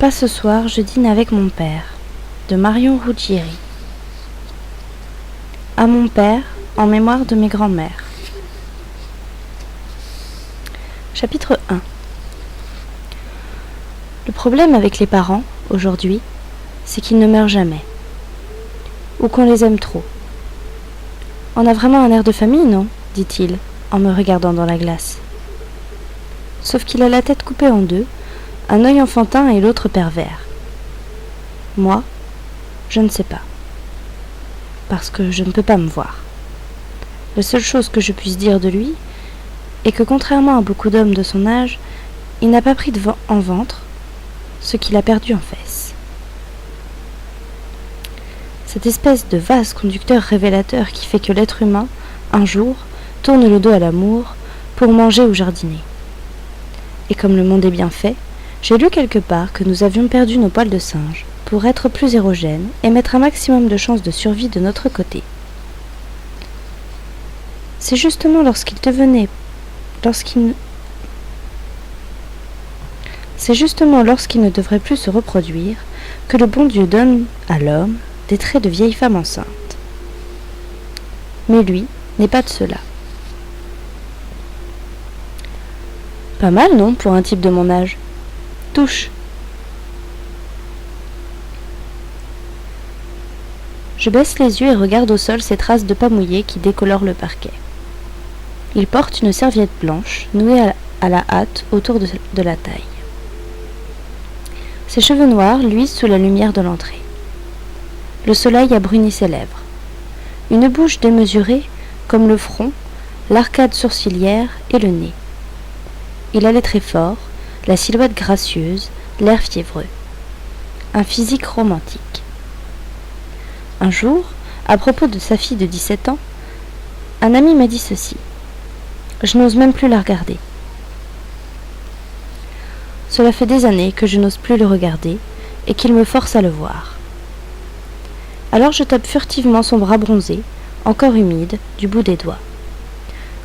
Pas ce soir, je dîne avec mon père, de Marion Ruggieri. À mon père, en mémoire de mes grands-mères. Chapitre 1. Le problème avec les parents, aujourd'hui, c'est qu'ils ne meurent jamais. Ou qu'on les aime trop. On a vraiment un air de famille, non ? Dit-il, en me regardant dans la glace. Sauf qu'il a la tête coupée en deux, un œil enfantin et l'autre pervers. Moi, je ne sais pas. Parce que je ne peux pas me voir. La seule chose que je puisse dire de lui est que contrairement à beaucoup d'hommes de son âge, il n'a pas pris en ventre ce qu'il a perdu en fesses. Cette espèce de vase conducteur révélateur qui fait que l'être humain, un jour, tourne le dos à l'amour pour manger ou jardiner. Et comme le monde est bien fait, j'ai lu quelque part que nous avions perdu nos poils de singe pour être plus érogènes et mettre un maximum de chances de survie de notre côté. C'est justement lorsqu'il ne devrait plus se reproduire que le bon Dieu donne à l'homme des traits de vieille femme enceinte. Mais lui n'est pas de cela. Pas mal, non, pour un type de mon âge. Touche. Je baisse les yeux et regarde au sol ces traces de pas mouillé qui décolorent le parquet. Il porte une serviette blanche nouée à la hâte autour de la taille. Ses cheveux noirs luisent sous la lumière de l'entrée. Le soleil a bruni ses lèvres. Une bouche démesurée, comme le front, l'arcade sourcilière et le nez. Il a les traits forts, la silhouette gracieuse, l'air fiévreux. Un physique romantique. Un jour, à propos de sa fille de 17 ans, un ami m'a dit ceci. Je n'ose même plus la regarder. Cela fait des années que je n'ose plus le regarder et qu'il me force à le voir. Alors je tape furtivement son bras bronzé, encore humide, du bout des doigts.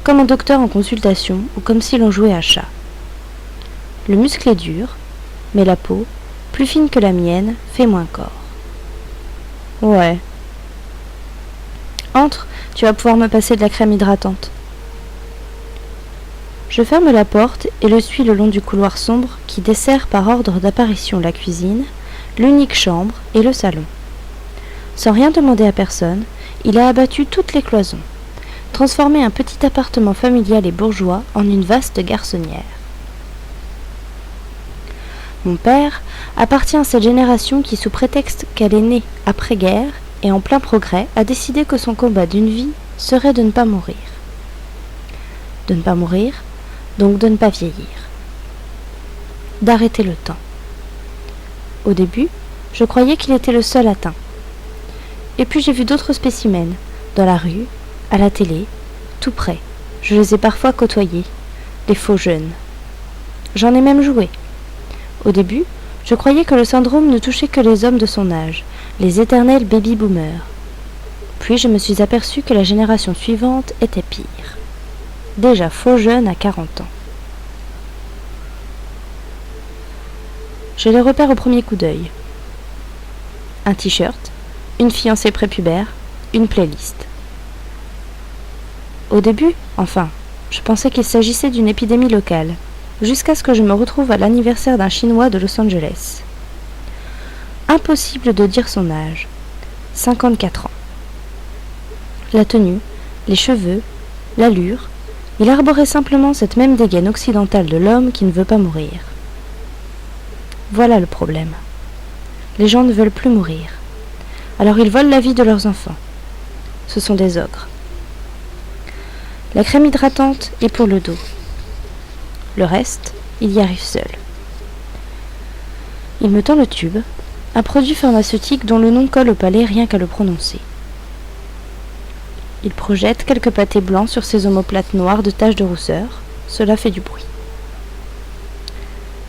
Comme un docteur en consultation ou comme si l'on jouait à chat. Le muscle est dur, mais la peau, plus fine que la mienne, fait moins corps. Ouais. Entre, tu vas pouvoir me passer de la crème hydratante. Je ferme la porte et le suis le long du couloir sombre qui dessert par ordre d'apparition la cuisine, l'unique chambre et le salon. Sans rien demander à personne, il a abattu toutes les cloisons, transformé un petit appartement familial et bourgeois en une vaste garçonnière. Mon père appartient à cette génération qui, sous prétexte qu'elle est née après-guerre et en plein progrès, a décidé que son combat d'une vie serait de ne pas mourir. De ne pas mourir, donc de ne pas vieillir. D'arrêter le temps. Au début, je croyais qu'il était le seul atteint. Et puis j'ai vu d'autres spécimens, dans la rue, à la télé, tout près. Je les ai parfois côtoyés, les faux jeunes. J'en ai même joué. Au début, je croyais que le syndrome ne touchait que les hommes de son âge, les éternels baby-boomers. Puis je me suis aperçu que la génération suivante était pire. Déjà faux jeune à 40 ans. Je les repère au premier coup d'œil. Un t-shirt, une fiancée prépubère, une playlist. Au début, enfin, je pensais qu'il s'agissait d'une épidémie locale, jusqu'à ce que je me retrouve à l'anniversaire d'un Chinois de Los Angeles. Impossible de dire son âge. 54 ans. La tenue, les cheveux, l'allure, il arborait simplement cette même dégaine occidentale de l'homme qui ne veut pas mourir. Voilà le problème. Les gens ne veulent plus mourir. Alors ils volent la vie de leurs enfants. Ce sont des ogres. La crème hydratante est pour le dos. Le reste, il y arrive seul. Il me tend le tube, un produit pharmaceutique dont le nom colle au palais rien qu'à le prononcer. Il projette quelques pâtés blancs sur ses omoplates noires de taches de rousseur. Cela fait du bruit.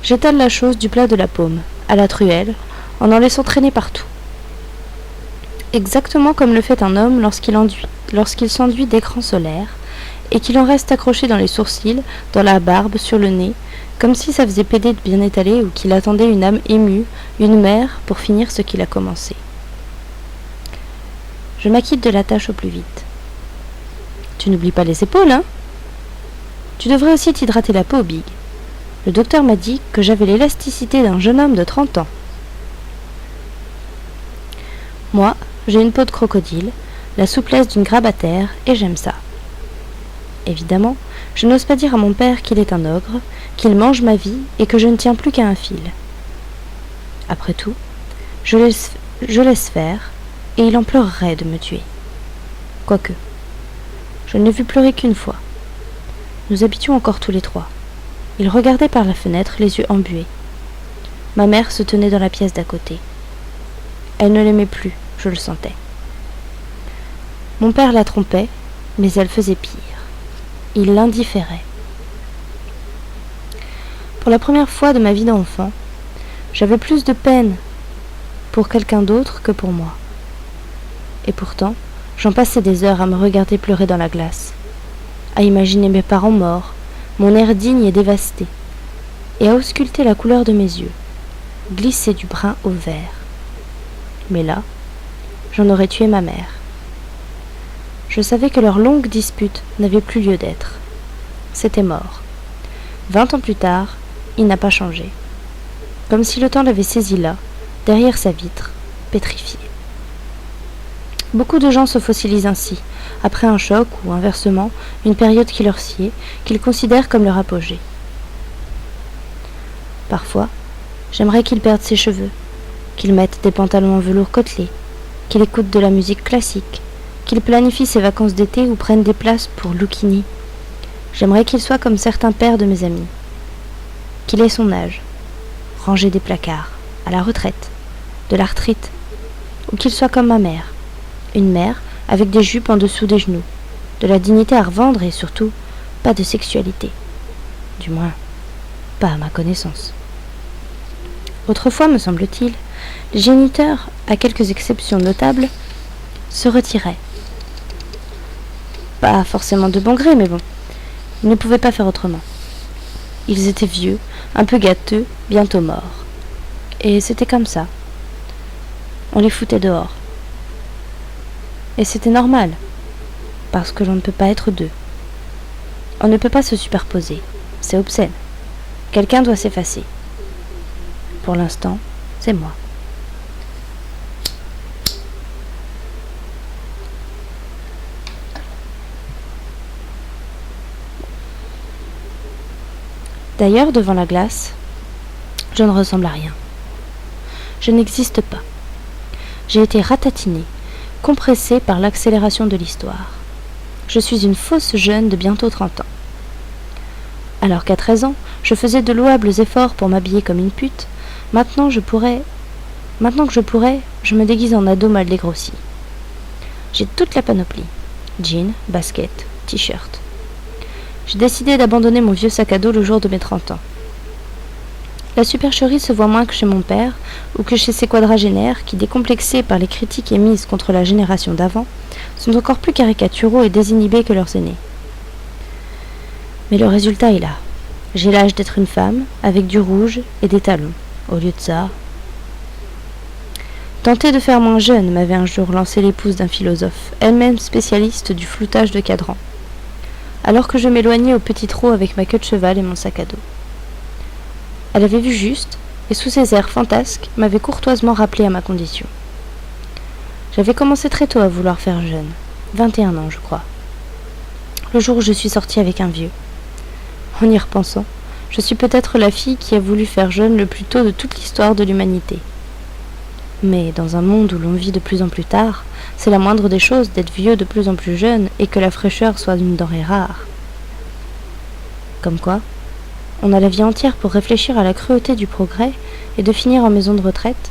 J'étale la chose du plat de la paume, à la truelle, en laissant traîner partout. Exactement comme le fait un homme lorsqu'il s'enduit d'écran solaire, et qu'il en reste accroché dans les sourcils, dans la barbe, sur le nez, comme si ça faisait pédé de bien étalé ou qu'il attendait une âme émue, une mère, pour finir ce qu'il a commencé. Je m'acquitte de la tâche au plus vite. Tu n'oublies pas les épaules, hein? Tu devrais aussi t'hydrater la peau, Big. Le docteur m'a dit que j'avais l'élasticité d'un jeune homme de 30 ans. Moi, j'ai une peau de crocodile, la souplesse d'une grabataire, et j'aime ça. Évidemment, je n'ose pas dire à mon père qu'il est un ogre, qu'il mange ma vie et que je ne tiens plus qu'à un fil. Après tout, je laisse faire, et il en pleurerait de me tuer. Quoique, je ne l'ai vu pleurer qu'une fois. Nous habitions encore tous les trois. Il regardait par la fenêtre, les yeux embués. Ma mère se tenait dans la pièce d'à côté. Elle ne l'aimait plus, je le sentais. Mon père la trompait, mais elle faisait pire. Il l'indifférait. Pour la première fois de ma vie d'enfant, j'avais plus de peine pour quelqu'un d'autre que pour moi. Et pourtant, j'en passais des heures à me regarder pleurer dans la glace, à imaginer mes parents morts, mon air digne et dévasté, et à ausculter la couleur de mes yeux, glisser du brun au vert. Mais là, j'en aurais tué ma mère. Je savais que leur longue dispute n'avait plus lieu d'être. C'était mort. 20 ans plus tard, il n'a pas changé. Comme si le temps l'avait saisi là, derrière sa vitre, pétrifié. Beaucoup de gens se fossilisent ainsi, après un choc ou, inversement, une période qui leur sied, qu'ils considèrent comme leur apogée. Parfois, j'aimerais qu'il perde ses cheveux, qu'il mette des pantalons en velours côtelé, qu'il écoute de la musique classique, qu'il planifie ses vacances d'été ou prenne des places pour Lucchini. J'aimerais qu'il soit comme certains pères de mes amis, qu'il ait son âge, ranger des placards, à la retraite, de l'arthrite, ou qu'il soit comme ma mère, une mère avec des jupes en dessous des genoux, de la dignité à revendre et surtout pas de sexualité. Du moins, pas à ma connaissance. Autrefois, me semble-t-il, les géniteurs, à quelques exceptions notables, se retiraient. Pas forcément de bon gré, mais bon, ils ne pouvaient pas faire autrement. Ils étaient vieux, un peu gâteux, bientôt morts. Et c'était comme ça. On les foutait dehors. Et c'était normal, parce que l'on ne peut pas être deux. On ne peut pas se superposer, c'est obscène. Quelqu'un doit s'effacer. Pour l'instant, c'est moi. D'ailleurs, devant la glace, je ne ressemble à rien. Je n'existe pas. J'ai été ratatinée, compressée par l'accélération de l'histoire. Je suis une fausse jeune de bientôt 30 ans. Alors qu'à 13 ans, je faisais de louables efforts pour m'habiller comme une pute, maintenant que je pourrais, je me déguise en ado mal dégrossi. J'ai toute la panoplie. Jeans, baskets, t-shirt. J'ai décidé d'abandonner mon vieux sac à dos le jour de mes 30 ans. La supercherie se voit moins que chez mon père ou que chez ses quadragénaires qui, décomplexés par les critiques émises contre la génération d'avant, sont encore plus caricaturaux et désinhibés que leurs aînés. Mais le résultat est là. J'ai l'âge d'être une femme, avec du rouge et des talons. Au lieu de ça... Tenter de faire moins jeune, m'avait un jour lancé l'épouse d'un philosophe, elle-même spécialiste du floutage de cadrans, alors que je m'éloignais au petit trot avec ma queue de cheval et mon sac à dos. Elle avait vu juste, et sous ses airs fantasques, m'avait courtoisement rappelé à ma condition. J'avais commencé très tôt à vouloir faire jeune, 21 ans je crois, le jour où je suis sortie avec un vieux. En y repensant, je suis peut-être la fille qui a voulu faire jeune le plus tôt de toute l'histoire de l'humanité. Mais dans un monde où l'on vit de plus en plus tard, c'est la moindre des choses d'être vieux de plus en plus jeune et que la fraîcheur soit une denrée rare. Comme quoi, on a la vie entière pour réfléchir à la cruauté du progrès et de finir en maison de retraite,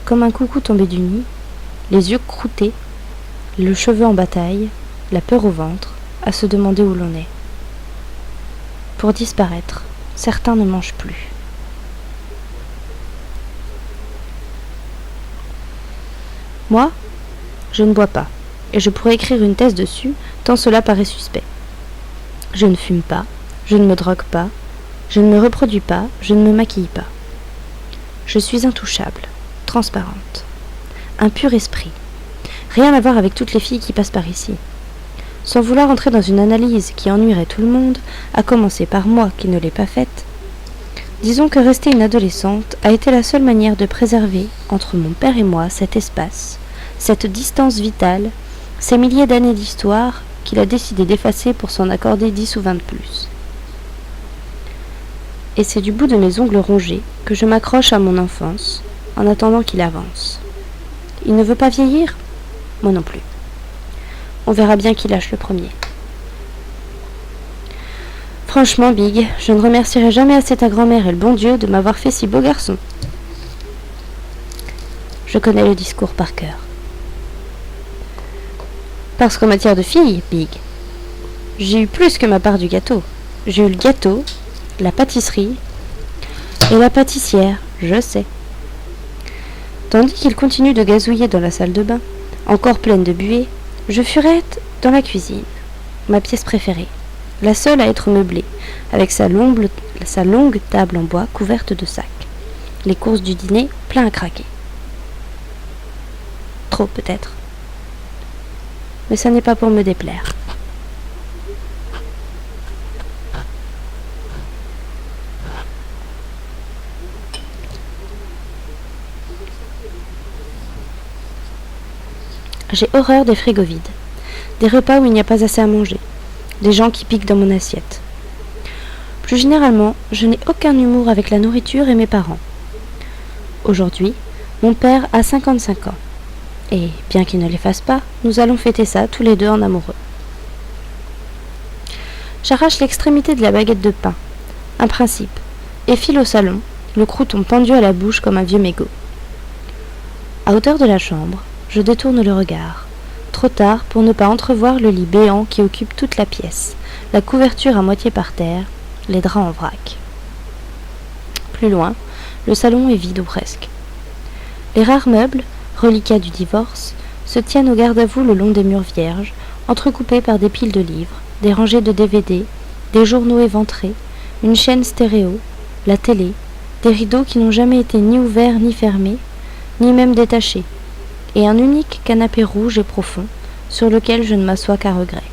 comme un coucou tombé du nid, les yeux croûtés, le cheveu en bataille, la peur au ventre, à se demander où l'on est. Pour disparaître, certains ne mangent plus. Moi, je ne bois pas, et je pourrais écrire une thèse dessus, tant cela paraît suspect. Je ne fume pas, je ne me drogue pas, Je ne me reproduis pas, je ne me maquille pas. Je suis intouchable, transparente, un pur esprit. Rien à voir avec toutes les filles qui passent par ici. Sans vouloir entrer dans une analyse qui ennuierait tout le monde, à commencer par moi qui ne l'ai pas faite, disons que rester une adolescente a été la seule manière de préserver, entre mon père et moi, cet espace, cette distance vitale, ces milliers d'années d'histoire qu'il a décidé d'effacer pour s'en accorder 10 ou 20 de plus. Et c'est du bout de mes ongles rongés que je m'accroche à mon enfance, en attendant qu'il avance. Il ne veut pas vieillir ? Moi non plus. On verra bien qui lâche le premier. Franchement, Big, je ne remercierai jamais assez ta grand-mère et le bon Dieu de m'avoir fait si beau garçon. Je connais le discours par cœur. Parce qu'en matière de filles, Big, j'ai eu plus que ma part du gâteau. J'ai eu le gâteau, la pâtisserie et la pâtissière, je sais. Tandis qu'il continue de gazouiller dans la salle de bain, encore pleine de buée, je furette dans la cuisine, ma pièce préférée, la seule à être meublée, avec sa longue table en bois couverte de sacs, les courses du dîner plein à craquer. Trop peut-être. Mais ça n'est pas pour me déplaire. J'ai horreur des frigos vides, des repas où il n'y a pas assez à manger, des gens qui piquent dans mon assiette. Plus généralement, je n'ai aucun humour avec la nourriture et mes parents. Aujourd'hui, mon père a 55 ans, et bien qu'il ne les fasse pas, nous allons fêter ça tous les deux en amoureux. J'arrache l'extrémité de la baguette de pain, un principe, et file au salon, le crouton pendu à la bouche comme un vieux mégot. À hauteur de la chambre, je détourne le regard, trop tard pour ne pas entrevoir le lit béant qui occupe toute la pièce, la couverture à moitié par terre, les draps en vrac. Plus loin, le salon est vide ou presque. Les rares meubles, reliquats du divorce, se tiennent au garde-à-vous le long des murs vierges, entrecoupés par des piles de livres, des rangées de DVD, des journaux éventrés, une chaîne stéréo, la télé, des rideaux qui n'ont jamais été ni ouverts ni fermés, ni même détachés, et un unique canapé rouge et profond, sur lequel je ne m'assois qu'à regret.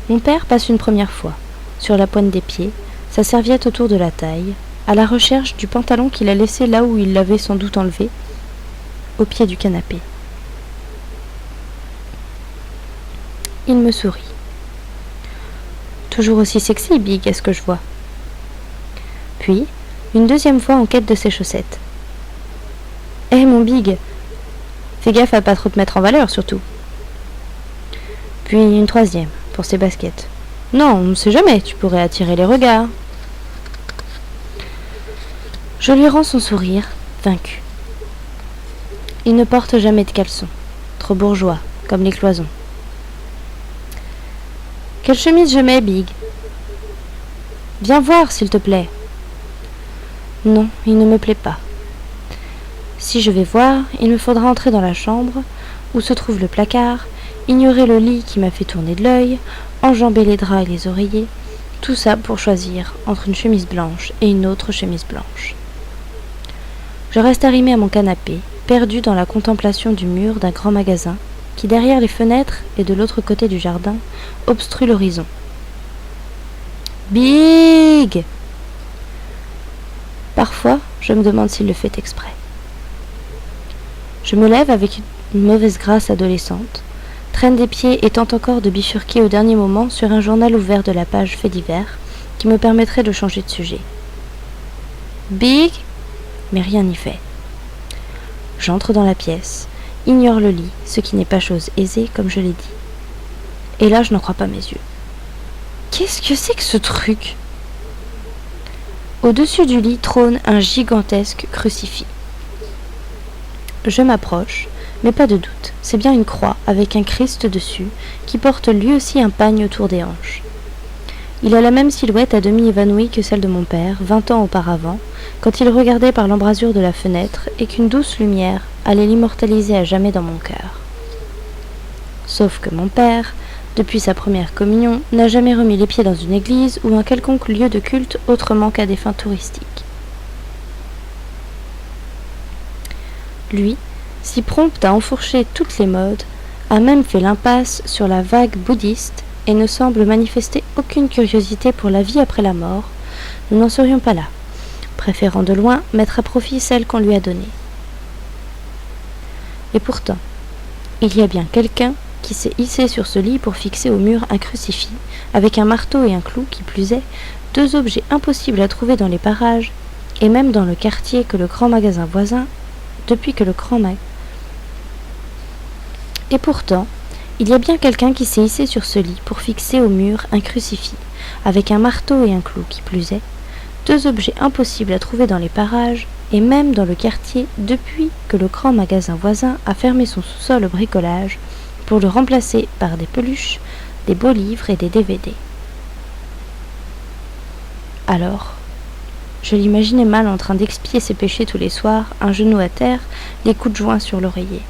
Mon père passe une première fois, sur la pointe des pieds, sa serviette autour de la taille, à la recherche du pantalon qu'il a laissé là où il l'avait sans doute enlevé, au pied du canapé. Il me sourit. Toujours aussi sexy, Big, est-ce que je vois. Puis, une deuxième fois en quête de ses chaussettes. Hé, mon Big, fais gaffe à pas trop te mettre en valeur, surtout. Puis une troisième, pour ses baskets. Non, on ne sait jamais, tu pourrais attirer les regards. Je lui rends son sourire, vaincu. Il ne porte jamais de caleçon, trop bourgeois, comme les cloisons. Quelle chemise je mets, Big? Viens voir, s'il te plaît. Non, il ne me plaît pas. Si je vais voir, il me faudra entrer dans la chambre, où se trouve le placard, ignorer le lit qui m'a fait tourner de l'œil, enjamber les draps et les oreillers, tout ça pour choisir entre une chemise blanche et une autre chemise blanche. Je reste arrimé à mon canapé, perdu dans la contemplation du mur d'un grand magasin, qui derrière les fenêtres et de l'autre côté du jardin, obstrue l'horizon. Big! Parfois, je me demande s'il le fait exprès. Je me lève avec une mauvaise grâce adolescente, traîne des pieds et tente encore de bifurquer au dernier moment sur un journal ouvert de la page faits divers qui me permettrait de changer de sujet. Big! Mais rien n'y fait. J'entre dans la pièce, ignore le lit, ce qui n'est pas chose aisée comme je l'ai dit. Et là, je n'en crois pas mes yeux. Qu'est-ce que c'est que ce truc? Au-dessus du lit trône un gigantesque crucifix. Je m'approche, mais pas de doute, c'est bien une croix avec un Christ dessus qui porte lui aussi un pagne autour des hanches. Il a la même silhouette à demi évanouie que celle de mon père, 20 ans auparavant, quand il regardait par l'embrasure de la fenêtre et qu'une douce lumière allait l'immortaliser à jamais dans mon cœur. Sauf que mon père depuis sa première communion, n'a jamais remis les pieds dans une église ou un quelconque lieu de culte autrement qu'à des fins touristiques. Lui, si prompt à enfourcher toutes les modes, a même fait l'impasse sur la vague bouddhiste et ne semble manifester aucune curiosité pour la vie après la mort, nous n'en serions pas là, préférant de loin mettre à profit celle qu'on lui a donnée. Et pourtant, il y a bien quelqu'un qui s'est hissé sur ce lit pour fixer au mur un crucifix, avec un marteau et un clou, qui plus est, deux objets impossibles à trouver dans les parages, et même dans le quartier que le grand magasin voisin, depuis que le grand magasin... Et pourtant, il y a bien quelqu'un qui s'est hissé sur ce lit pour fixer au mur un crucifix, avec un marteau et un clou, qui plus est, deux objets impossibles à trouver dans les parages, et même dans le quartier depuis que le grand magasin voisin a fermé son sous-sol au bricolage pour le remplacer par des peluches, des beaux livres et des DVD. Alors, je l'imaginais mal en train d'expier ses péchés tous les soirs, un genou à terre, les coups de joint sur l'oreiller.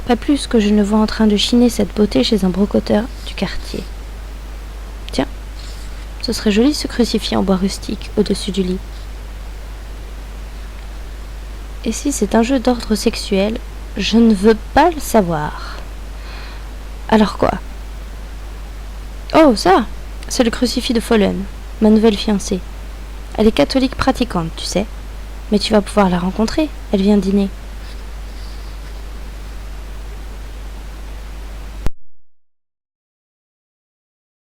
Pas plus que je ne vois en train de chiner cette beauté chez un brocoteur du quartier. Tiens, ce serait joli ce crucifix en bois rustique au-dessus du lit. Et si c'est un jeu d'ordre sexuel, je ne veux pas le savoir. Alors quoi? Oh, ça! C'est le crucifix de Follen, ma nouvelle fiancée. Elle est catholique pratiquante, tu sais. Mais tu vas pouvoir la rencontrer, elle vient dîner.